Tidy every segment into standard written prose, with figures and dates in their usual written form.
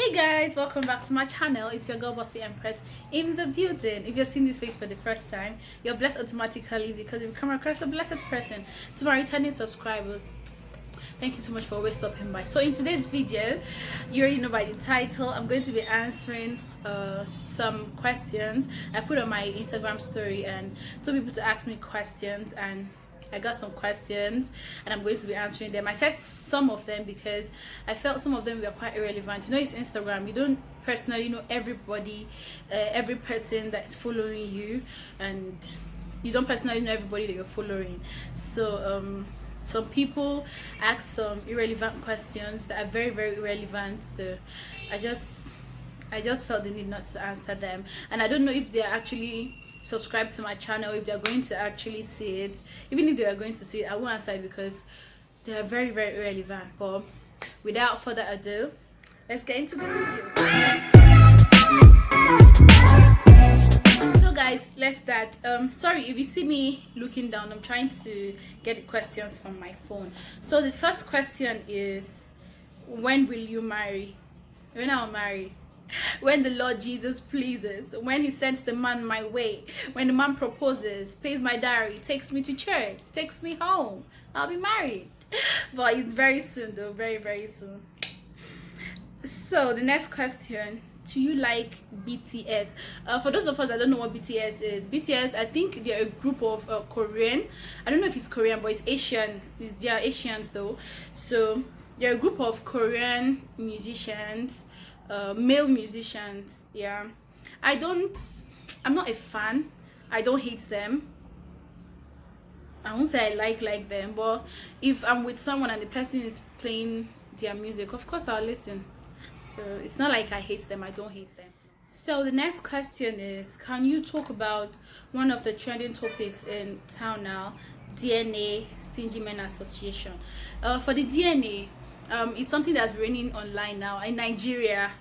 Hey guys, welcome back to my channel. It's your girl Bossy Empress in the building. If you're seeing this face for the first time, you're blessed automatically because you've come across a blessed person. To my returning subscribers, thank you so much for always stopping by. So in today's video, you already know by the title, I'm going to be answering some questions I put on my Instagram story and told people to ask me questions, and I got some questions and I'm going to be answering them. I said some of them because I felt some of them were quite irrelevant. You know, it's Instagram. You don't personally know everybody, every person that's following you, and you don't personally know everybody that you're following. So some people ask some irrelevant questions that are very, very irrelevant. So I just felt the need not to answer them, and I don't know if they're actually subscribe to my channel, if they're going to actually see it. Even if they are going to see it, I won't answer it because they are very, very irrelevant. But without further ado, let's get into the video. So guys, let's start. Sorry if you see me looking down, I'm trying to get the questions from my phone. So the first question is, when will you marry? When I'll marry? When the Lord Jesus pleases, when he sends the man my way, when the man proposes, pays my dowry, takes me to church, takes me home, I'll be married. But it's very soon though, very, very soon. So the next question, do you like BTS? For those of us that don't know what BTS is, BTS, I think they're a group of Korean, I don't know if it's Korean, but it's Asian, they are Asians though. So they're a group of Korean musicians, male musicians. Yeah, I'm not a fan. I don't hate them. I won't say I like them, but if I'm with someone and the person is playing their music, of course I'll listen. So it's not like I hate them. I don't hate them. So the next question is, can you talk about one of the trending topics in town now, DNA, Stingy Men Association? For the DNA, it's something that's raining online now in Nigeria.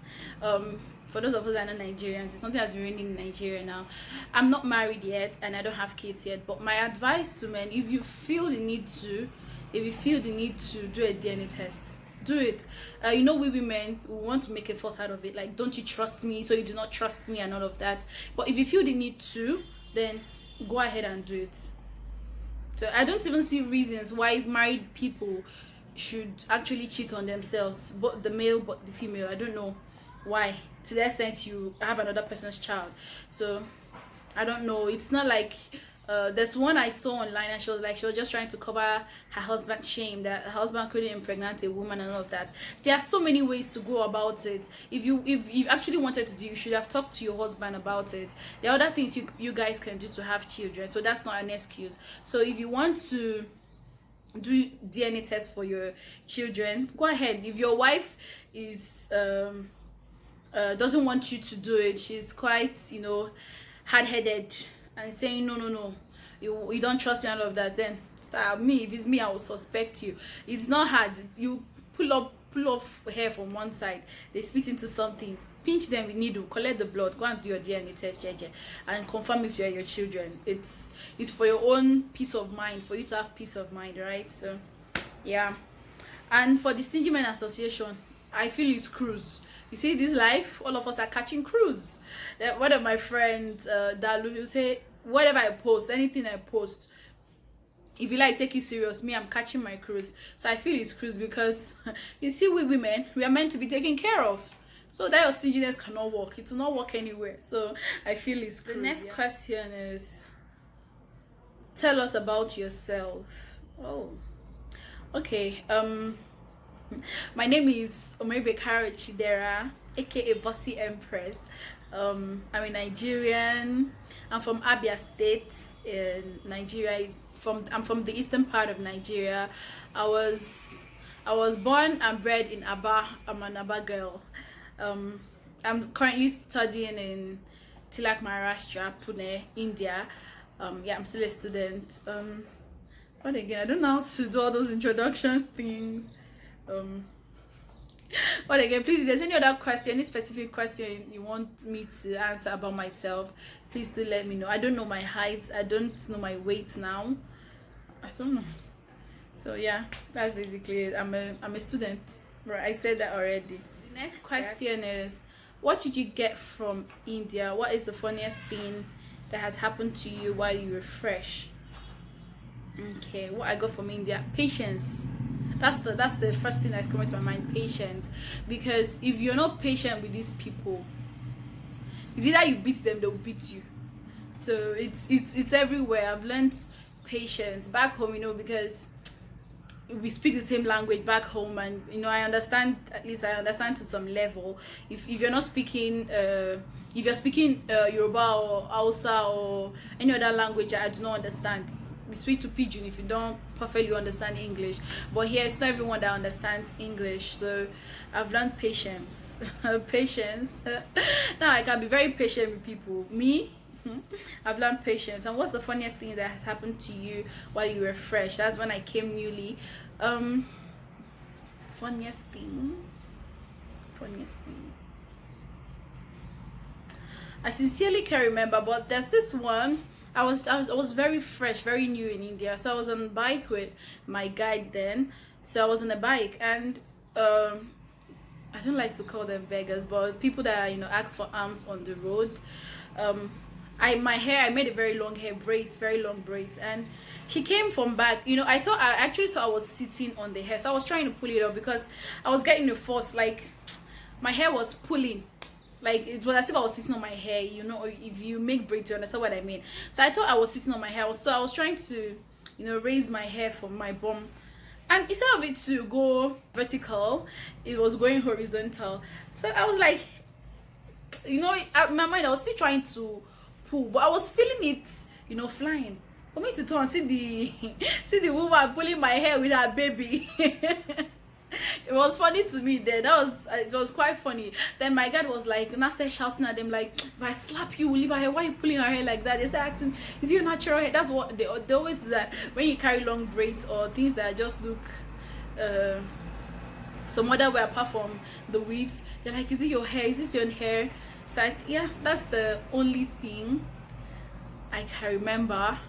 For those of us that are not Nigerians, it's something that's been raining in Nigeria now. I'm not married yet and I don't have kids yet, but my advice to men, if you feel the need to do a DNA test, do it. You know, we women, we want to make a fuss out of it, like, don't you trust me, so you do not trust me and all of that. But if you feel the need to, then go ahead and do it. So I don't even see reasons why married people should actually cheat on themselves, but the male but the female. I don't know why, to the extent you have another person's child. So I don't know. It's not like there's one I saw online and she was just trying to cover her husband's shame that her husband couldn't impregnate a woman and all of that. There are so many ways to go about it. If you actually wanted to do, you should have talked to your husband about it. There are other things you guys can do to have children, so that's not an excuse. So if you want to do DNA test for your children, go ahead. If your wife is doesn't want you to do it, she's quite, you know, hard-headed and saying no, you don't trust me and all of that, then start me. If it's me, I will suspect you. It's not hard. You pull off hair from one side, they spit into something, pinch them with needle, collect the blood, go and do your DNA test, and confirm if you're your children. It's for your own peace of mind, for you to have peace of mind, right? So yeah. And for the Stingy Men Association, I feel it's cruise. You see, this life, all of us are catching cruise. One of my friends, Dalu, will say, whatever I post, anything I post, if you like, take it serious. Me, I'm catching my cruise. So I feel it's cruise because you see, we women, we are meant to be taken care of. So that your stinginess cannot work. It will not work anywhere. So I feel it's cruise. The next question is, tell us about yourself. Oh, okay. My name is Omeribekaro Chidera, aka Bossy Empress. I'm a Nigerian. I'm from Abia State in Nigeria. I'm from the eastern part of Nigeria. I was born and bred in Aba. I'm an Aba girl. I'm currently studying in Tilak, Maharashtra, Pune, India. Yeah, I'm still a student. But again, I don't know how to do all those introduction things. But again, please, if there's any other question, any specific question you want me to answer about myself, please do let me know. I don't know my height, I don't know my weight now, I don't know. So yeah, that's basically it. I'm a student, right? I said that already. Next question is, what did you get from India? What is the funniest thing that has happened to you while you were fresh? Okay, what I got from India, patience. That's the first thing that's coming to my mind, patience. Because if you're not patient with these people, it's either you beat them, they will beat you. So it's everywhere. I've learned patience back home, because we speak the same language back home, and I understand, at least I understand to some level. If you're not speaking if you're speaking Yoruba or Hausa or any other language I do not understand, we switch to pidgin if you don't perfectly understand English. But here it's not everyone that understands English, so I've learned patience. Patience. Now I can be very patient with people. Me, I've learned patience. And what's the funniest thing that has happened to you while you were fresh? That's when I came newly. Funniest thing. I sincerely can't remember, but there's this one. I was very fresh, very new in India. So I was on a bike with my guide then. So I was on a bike, and I don't like to call them beggars, but people that ask for alms on the road. I made a very long hair, braids, very long braids, and she came from back. I actually thought I was sitting on the hair, so I was trying to pull it up because I was getting the force, like my hair was pulling. Like it was as if I was sitting on my hair, if you make braids, you understand what I mean. So I thought I was sitting on my hair, so I was trying to, raise my hair from my bum. And instead of it to go vertical, it was going horizontal. So I was like, in my mind, I was still trying to pull, but I was feeling it, flying. For me to turn, see the woman pulling my hair with her baby. It was funny to me then. It was quite funny. Then my dad was like, now started shouting at them like, if I slap you, we'll leave her hair. Why are you pulling her hair like that? They started asking, is it your natural hair? That's what they always do, that when you carry long braids or things that just look some other way apart from the weaves. They're like, is it your hair? Is this your hair? So that's the only thing I can remember.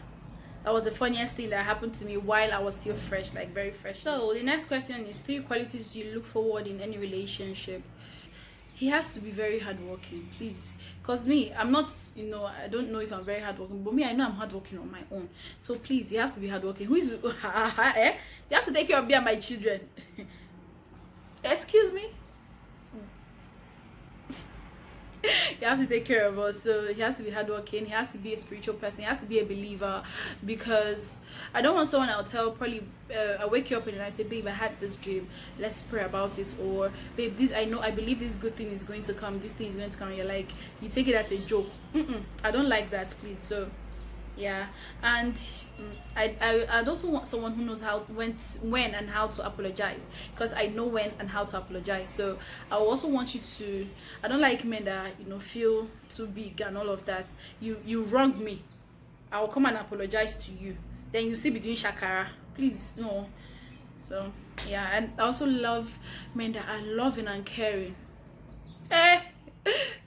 That was the funniest thing that happened to me while I was still fresh, like very fresh. So the next question is, 3 qualities you look forward in any relationship. He has to be very hardworking, please. Because me, I'm not, I don't know if I'm very hardworking, but me, I know I'm hardworking on my own. So please, you have to be hardworking. Who is you have to take care of me and my children. Excuse me? He has to take care of us, so he has to be hardworking. He has to be a spiritual person. He has to be a believer, because I don't want someone I'll tell probably I wake you up in the night and say, babe, I had this dream, let's pray about it, or babe, I believe this good thing is going to come, this thing is going to come, and you're like, you take it as a joke. I don't like that, please. So yeah, and I'd also want someone who knows when and how to apologize, because I know when and how to apologize. So I also want you to, I don't like men that feel too big and all of that. You wronged me, I'll come and apologize to you, then you still be doing shakara. Please, no. So yeah, and I also love men that are loving and caring.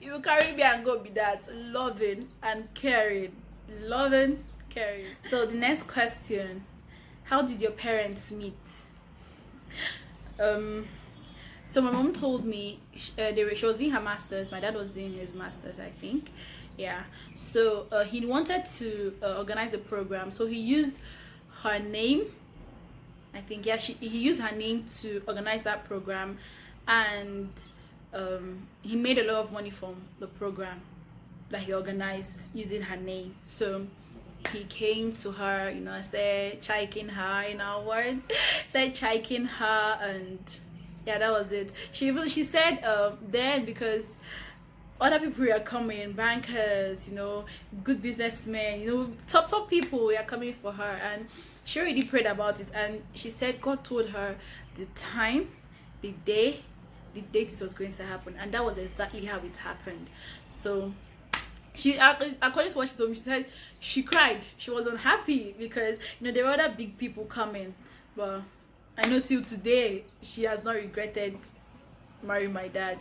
You carry me and go be that loving and caring. So the next question, how did your parents meet? So my mom told me she was doing her masters, my dad was doing his masters, I think. Yeah, so he wanted to organize a program, so he used her name, I think. Yeah, he used her name to organize that program, and he made a lot of money from the program that he organized using her name. So he came to her, started chiking her, started chiking her, and yeah, that was it. She said then, because other people were coming, bankers, good businessmen, top people were coming for her, and she already prayed about it, and she said God told her the time, the day, the date it was going to happen, and that was exactly how it happened. So she, according to what she told me, she said she cried. She was unhappy because there were other big people coming, but I know till today she has not regretted marrying my dad.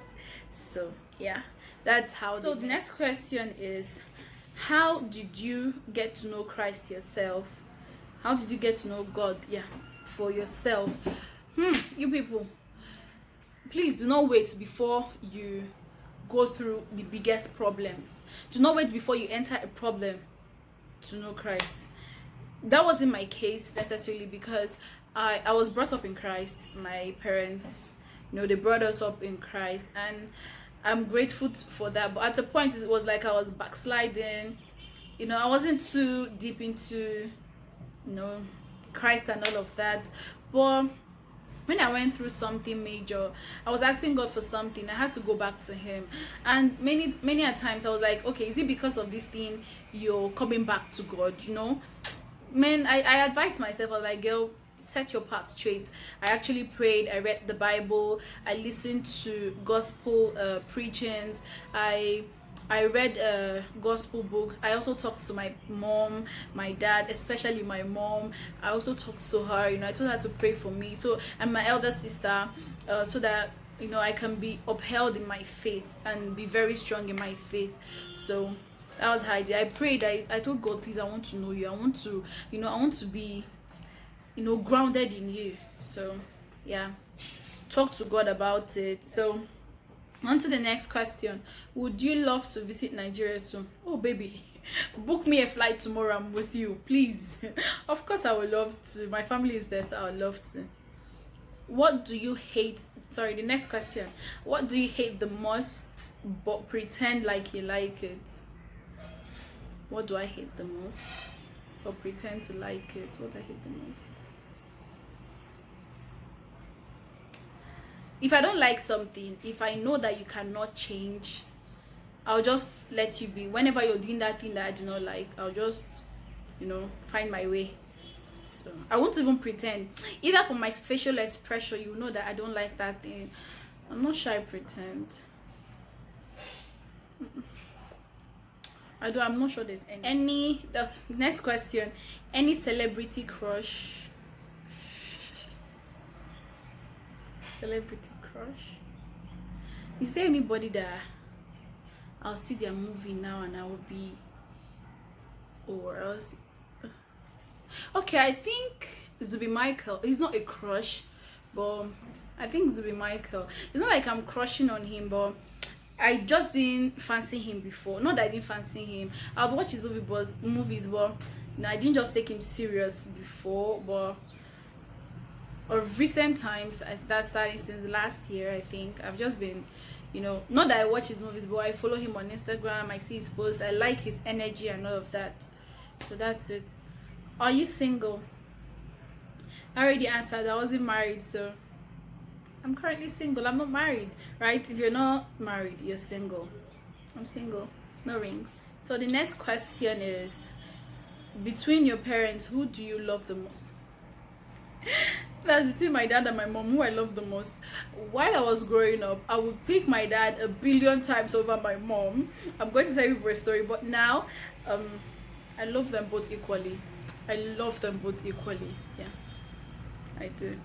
So yeah, that's how. So the next question is, how did you get to know Christ yourself? How did you get to know God? Yeah, for yourself. You people, please do not wait before you go through the biggest problems. Do not wait before you enter a problem to know Christ. That wasn't my case necessarily, because I was brought up in Christ. My parents, they brought us up in Christ, and I'm grateful for that. But at a point, it was like I was backsliding. I wasn't too deep into, Christ and all of that. But when I went through something major, I was asking God for something. I had to go back to Him, and many a times I was like, okay, is it because of this thing you're coming back to God? Man, I advised myself. I was like, girl, set your path straight. I actually prayed. I read the Bible. I listened to gospel preachings. I read gospel books. I also talked to my mom, my dad, especially my mom. I also talked to her. I told her to pray for me. And my elder sister, so that I can be upheld in my faith and be very strong in my faith. So that was how I did. I prayed. I told God, please, I want to know you. I want to, I want to be, grounded in you. So yeah, talk to God about it. So on to the next question. Would you love to visit Nigeria soon? Oh baby, book me a flight tomorrow. I'm with you, please. Of course I would love to. My family is there, so I would love to. What do you hate? Sorry, the next question. What do you hate the most but pretend like you like it? What do I hate the most but pretend to like it? What do I hate the most? If I don't like something, if I know that you cannot change, I'll just let you be. Whenever you're doing that thing that I do not like, I'll just, find my way. So I won't even pretend. Either for my facial expression, you know that I don't like that thing. I'm not sure I pretend. I'm not sure there's any. That's next question. Any celebrity crush? Celebrity crush? Is there anybody that I'll see their movie now and I will be, or else? Okay, I think Zubi Michael. He's not a crush, but I think Zubi Michael. It's not like I'm crushing on him, but I just didn't fancy him before. Not that I didn't fancy him. I'd watch his movies, but I didn't just take him serious before. But of recent times, that starting since last year, I think I've just been, not that I watch his movies, but I follow him on Instagram. I see his posts. I like his energy and all of that. So that's it. Are you single? I already answered. I wasn't married, so I'm currently single. I'm not married, right? If you're not married, you're single. I'm single. No rings. So the next question is, between your parents, who do you love the most? That's between my dad and my mom, who I love the most. While I was growing up, I would pick my dad a billion times over my mom. I'm going to tell you a story, but now I love them both equally. I love them both equally. Yeah, I do.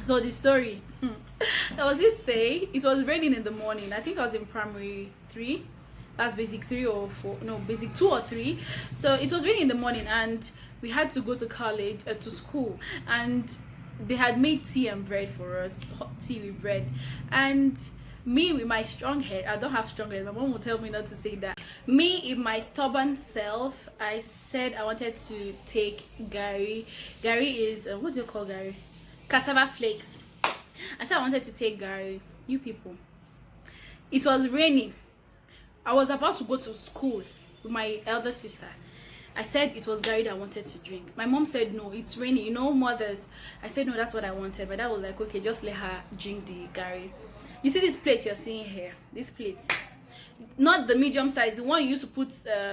So the story, there was this day. It was raining in the morning. I think I was in primary 3. That's basic 3 or 4. No, basic 2 or 3. So it was raining in the morning, and we had to go to college, to school, and they had made tea and bread for us, hot tea with bread. And me, with my strong head, I don't have strong head. My mom will tell me not to say that. Me, in my stubborn self, I said I wanted to take Gary. Gary is what do you call Gary? Cassava flakes. I said I wanted to take Gary. You people. It was raining. I was about to go to school with my elder sister. I said it was Gary that I wanted to drink. My mom said no, it's raining. Mothers. I said no, that's what I wanted. But I was like, okay, just let her drink the Gary. You see this plate you're seeing here? This plate. Not the medium size, the one you used to put,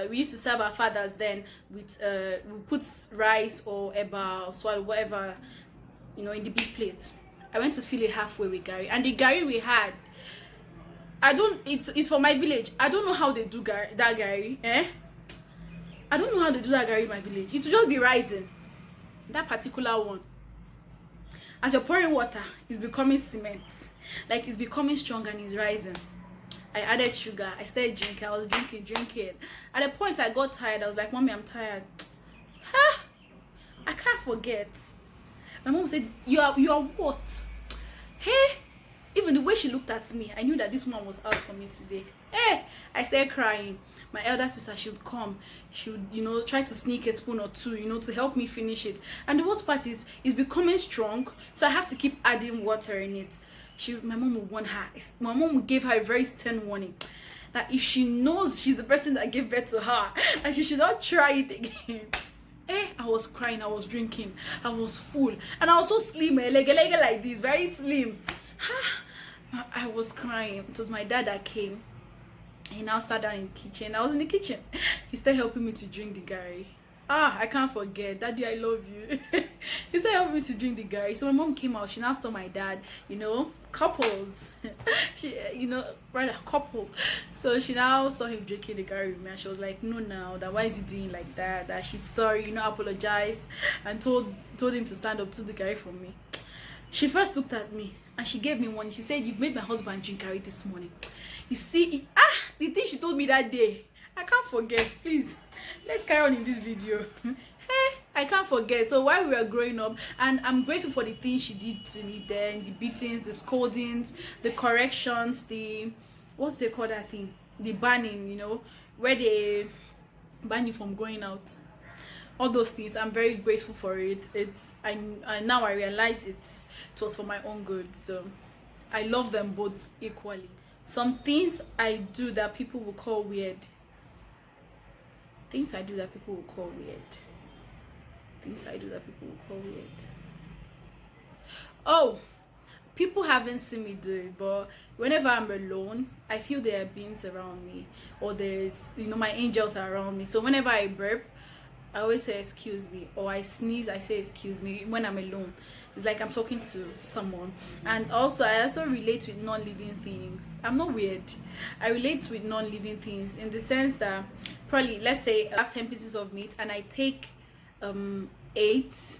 we used to serve our fathers then with, we put rice or eba or swallow, whatever, in the big plate. I went to fill it halfway with Gary. And the Gary we had, it's for my village. I don't know how they do that Gary, I don't know how to do that Gary in my village. It will just be rising. That particular one. As you're pouring water, it's becoming cement. Like it's becoming strong and it's rising. I added sugar. I started drinking. I was drinking. At a point, I got tired. I was like, Mommy, I'm tired. I can't forget. My mom said, You are what? Hey, Even the way she looked at me, I knew that this woman was out for me today. Hey, I started crying. My elder sister, she would come. She would, try to sneak a spoon or two, to help me finish it. And the worst part is, it's becoming strong, so I have to keep adding water in it. My mom would warn her. My mom gave her a very stern warning that if she knows she's the person that gave birth to her, and she should not try it again. I was crying, I was drinking, I was full, and I was so slim, like this, very slim. I was crying. It was my dad that came. He now sat down in the kitchen. I was in the kitchen. He started helping me to drink the garri. I can't forget. Daddy, I love you. He started helping me to drink the garri. So my mom came out. She now saw my dad, couples. She, rather couple. So she now saw him drinking the garri with me, and she was like, no, now, that why is he doing like that? That she's sorry, apologized, and told him to stand up to the garri for me. She first looked at me, and she gave me one. She said, you've made my husband drink garri this morning. You see, the thing she told me that day, I can't forget. Please, let's carry on in this video. I can't forget. So while we were growing up, and I'm grateful for the things she did to me then, the beatings, the scoldings, the corrections, what's they call that thing? The banning, where they ban you from going out. All those things, I'm very grateful for it. Now I realize it was for my own good. So I love them both equally. Some things I do that people will call weird. Things I do that people will call weird. Things I do that people will call weird. Oh, people haven't seen me do it, but whenever I'm alone, I feel there are beings around me, or there's, my angels are around me. So whenever I burp, I always say excuse me, or I sneeze, I say excuse me when I'm alone. It's like I'm talking to someone. And also, I also relate with non-living things. I'm not weird. I relate with non-living things in the sense that probably, let's say I have 10 pieces of meat and I take 8.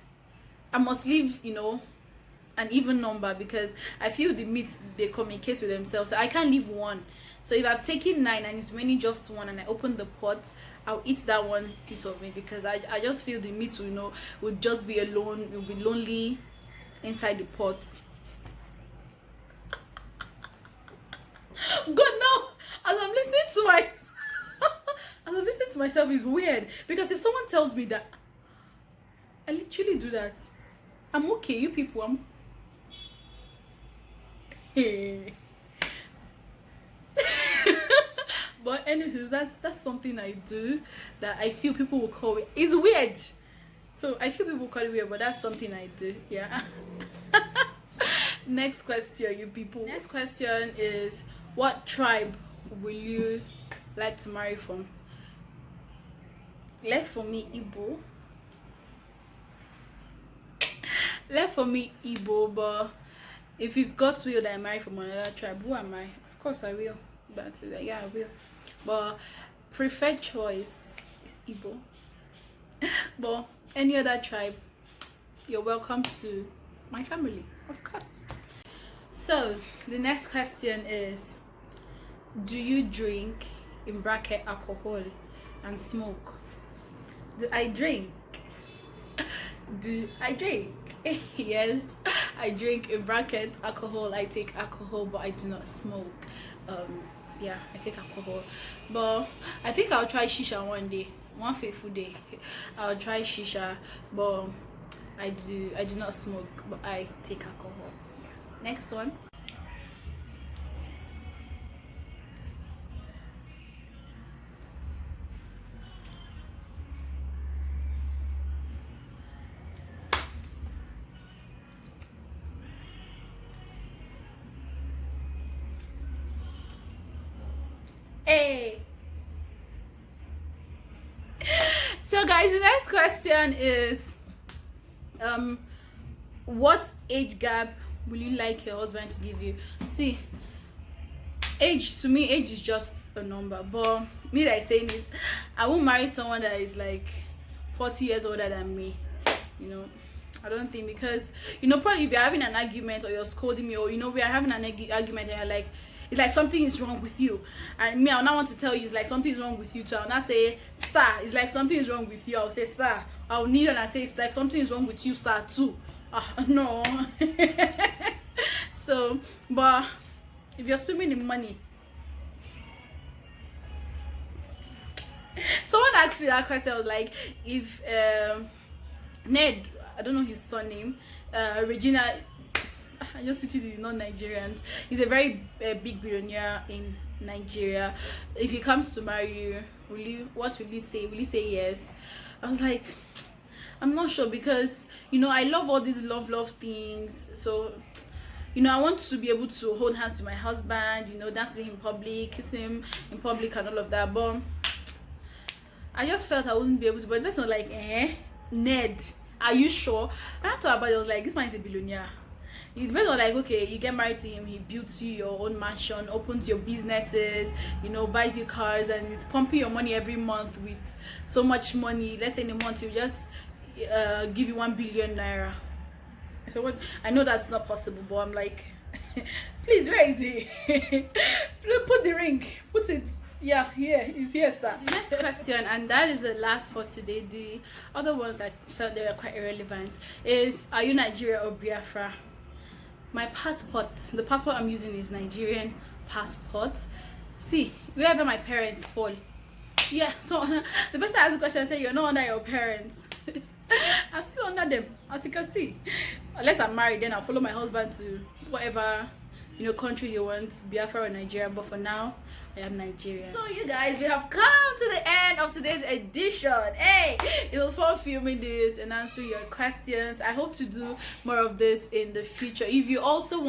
I must leave, an even number, because I feel the meats, they communicate with themselves. So I can't leave 1. So if I've taken 9 and it's mainly just 1, and I open the pot, I'll eat that 1 piece of meat, because I just feel the meat would just be alone. It will be lonely inside the pot. God, now as I'm listening to myself, it's weird, because if someone tells me that, I literally do that. I'm okay, you people, I'm but anyways, that's something I do that I feel people will call it. It's weird. So I feel people call it weird, but that's something I do. Yeah. Next question, you people. Next question is, what tribe will you like to marry from? Left for me, Igbo. Left for me, Igbo, but if it's God's will that I marry from another tribe, who am I? Of course I will. But yeah, I will. But preferred choice is Igbo. But any other tribe, you're welcome to my family, of course. So the next question is, do you drink, in bracket, alcohol and smoke? Do I drink? Do I drink? Yes, I drink, in bracket, alcohol. I take alcohol, but I do not smoke. Yeah, I take alcohol, but I think I'll try shisha one day, one fateful day. I'll try shisha, but I do not smoke, but I take alcohol. Next one. Hey. So guys, the next question is, what age gap will you like your husband to give you? See, age, to me, age is just a number, but me that is saying it, I won't marry someone that is like 40 years older than me. I don't think, because probably if you're having an argument, or you're scolding me, or we are having an argument and you're like, it's like something is wrong with you, and me, I'll not want to tell you it's like something is wrong with you too. I'll not say, sir, it's like something is wrong with you. I'll say, sir. I'll kneel and I say, it's like something is wrong with you, sir, too. No. So, but if you're swimming in money, someone asked me that question. I was like, if Ned, I don't know his surname, Regina, I just pity the non-Nigerians. He's a very big billionaire in Nigeria. If he comes to marry you, what will you say? Will you say yes? I was like, I'm not sure, because I love all these love things. So I want to be able to hold hands with my husband, dance with him in public, kiss him in public and all of that. But I just felt I wouldn't be able to. But that's not like, Ned, are you sure? And I thought about it, I was like, this man is a billionaire. It's better like, okay, you get married to him, he builds you your own mansion, opens your businesses, buys you cars, and he's pumping your money every month with so much money. Let's say in a month he'll just give you 1 billion naira. So what? I know that's not possible, but I'm like, please, where is he? Put the ring, put it. Yeah, here, he's here, sir. The next question, and that is the last for today. The other ones I felt they were quite irrelevant, is, are you Nigeria or Biafra? My passport, the passport I'm using is Nigerian passport. See, wherever my parents fall. Yeah, so the person asked the question and said, you're not under your parents. I'm still under them, as you can see. Unless I'm married, then I'll follow my husband to whatever country he wants, Biafra or Nigeria. But for now, I am Nigerian. So you guys, we have come to the end of today's edition. Hey, it was fun filming this and answering your questions. I hope to do more of this in the future. If you also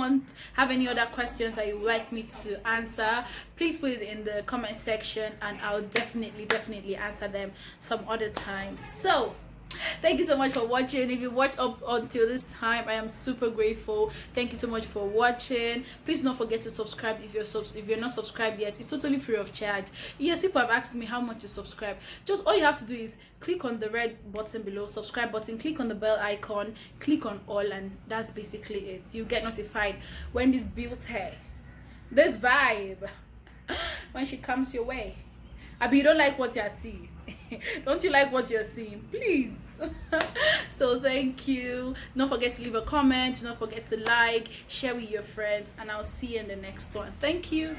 have any other questions that you would like me to answer, please put it in the comment section, and I'll definitely answer them some other time. So thank you so much for watching. If you watched up until this time, I am super grateful. Thank you so much for watching. Please don't forget to subscribe if you're not subscribed yet. It's totally free of charge. Yes, people have asked me how much to subscribe. Just all you have to do is click on the red button below, subscribe button, click on the bell icon, click on all, and that's basically it. You get notified when this this vibe when she comes your way. You don't like what you're seeing. Don't you like what you're seeing? Please. So thank you. Don't forget to leave a comment. Don't forget to like, share with your friends, and I'll see you in the next one. Thank you.